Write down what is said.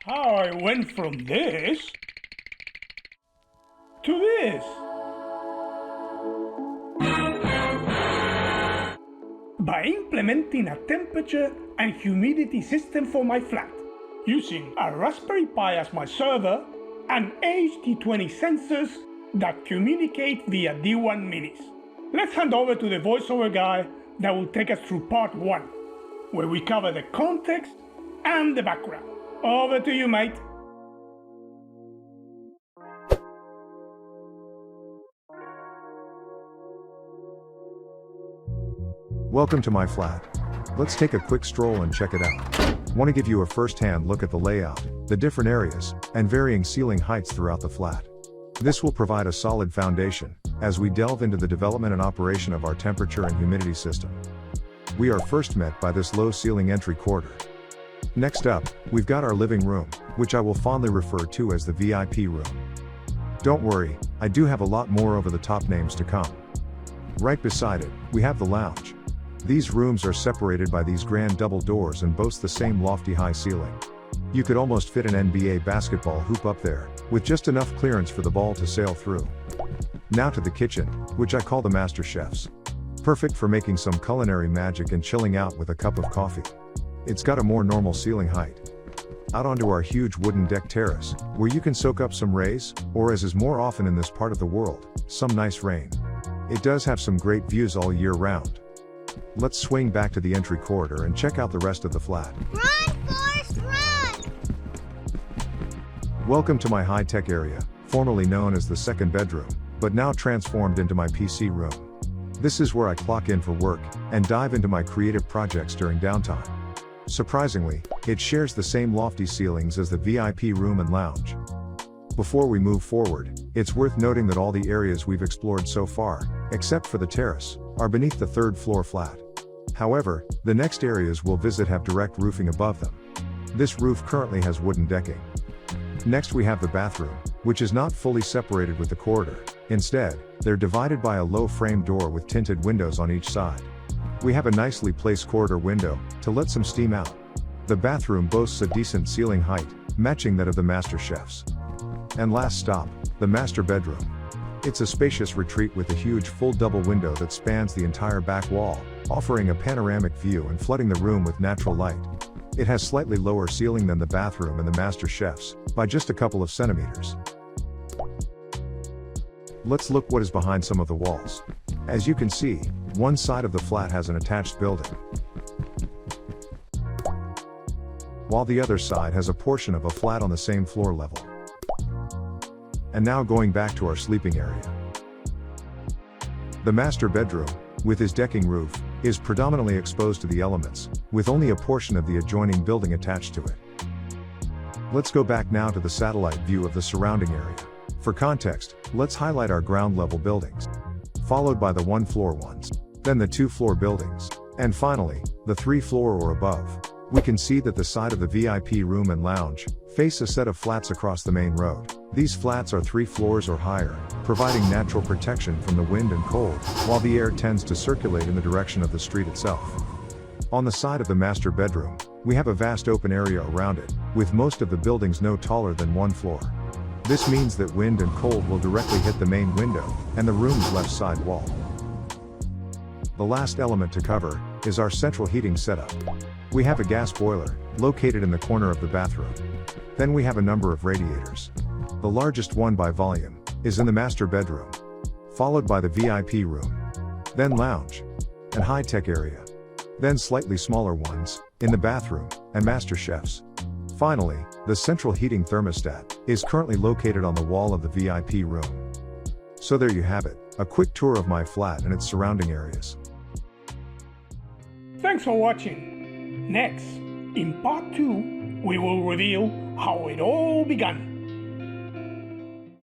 how I went from this to this. By implementing a temperature and humidity system for my flat, using a Raspberry Pi as my server and HT20 sensors that communicate via D1 minis. Let's hand over to the voiceover guy that will take us through part 1, where we cover the context and the background. Over to you, mate. Welcome to my flat. Let's take a quick stroll and check it out. Want to give you a first-hand look at the layout, the different areas, and varying ceiling heights throughout the flat. This will provide a solid foundation as we delve into the development and operation of our temperature and humidity system. We are first met by this low ceiling entry corridor. Next up, we've got our living room, which I will fondly refer to as the VIP room. Don't worry, I do have a lot more over-the-top names to come. Right beside it, we have the lounge. These rooms are separated by these grand double doors and boast the same lofty high ceiling. You could almost fit an NBA basketball hoop up there, with just enough clearance for the ball to sail through. Now to the kitchen, which I call the master chef's. Perfect for making some culinary magic and chilling out with a cup of coffee. It's got a more normal ceiling height. Out onto our huge wooden deck terrace, where you can soak up some rays, or as is more often in this part of the world, some nice rain. It does have some great views all year round. Let's swing back to the entry corridor and check out the rest of the flat. Run, Forrest, run! Welcome to my high-tech area, formerly known as the second bedroom, but now transformed into my PC room. This is where I clock in for work, and dive into my creative projects during downtime. Surprisingly, it shares the same lofty ceilings as the VIP room and lounge. Before we move forward, it's worth noting that all the areas we've explored so far, except for the terrace, are beneath the third floor flat. However, the next areas we'll visit have direct roofing above them. This roof currently has wooden decking. Next we have the bathroom, which is not fully separated with the corridor. Instead, they're divided by a low frame door with tinted windows on each side. We have a nicely placed corridor window to let some steam out. The bathroom boasts a decent ceiling height, matching that of the master chef's. And last stop, the master bedroom. It's a spacious retreat with a huge full double window that spans the entire back wall, offering a panoramic view and flooding the room with natural light. It has slightly lower ceiling than the bathroom and the master chef's, by just a couple of centimeters. Let's look what is behind some of the walls. As you can see, one side of the flat has an attached building, while the other side has a portion of a flat on the same floor level. And now going back to our sleeping area. The master bedroom, with his decking roof, is predominantly exposed to the elements, with only a portion of the adjoining building attached to it. Let's go back now to the satellite view of the surrounding area. For context, let's highlight our ground level buildings, followed by the 1-floor ones, then the 2-floor buildings, and finally, the 3-floor or above. We can see that the side of the VIP room and lounge face a set of flats across the main road. These flats are 3 floors or higher, providing natural protection from the wind and cold, while the air tends to circulate in the direction of the street itself. On the side of the master bedroom, we have a vast open area around it, with most of the buildings no taller than 1 floor. This means that wind and cold will directly hit the main window, and the room's left side wall. The last element to cover is our central heating setup. We have a gas boiler, located in the corner of the bathroom. Then we have a number of radiators. The largest one by volume is in the master bedroom, followed by the VIP room, then lounge, and high-tech area. Then slightly smaller ones, in the bathroom, and master chef's. Finally, the central heating thermostat is currently located on the wall of the VIP room. So there you have it, a quick tour of my flat and its surrounding areas. Thanks for watching. Next, in part 2, we will reveal how it all began.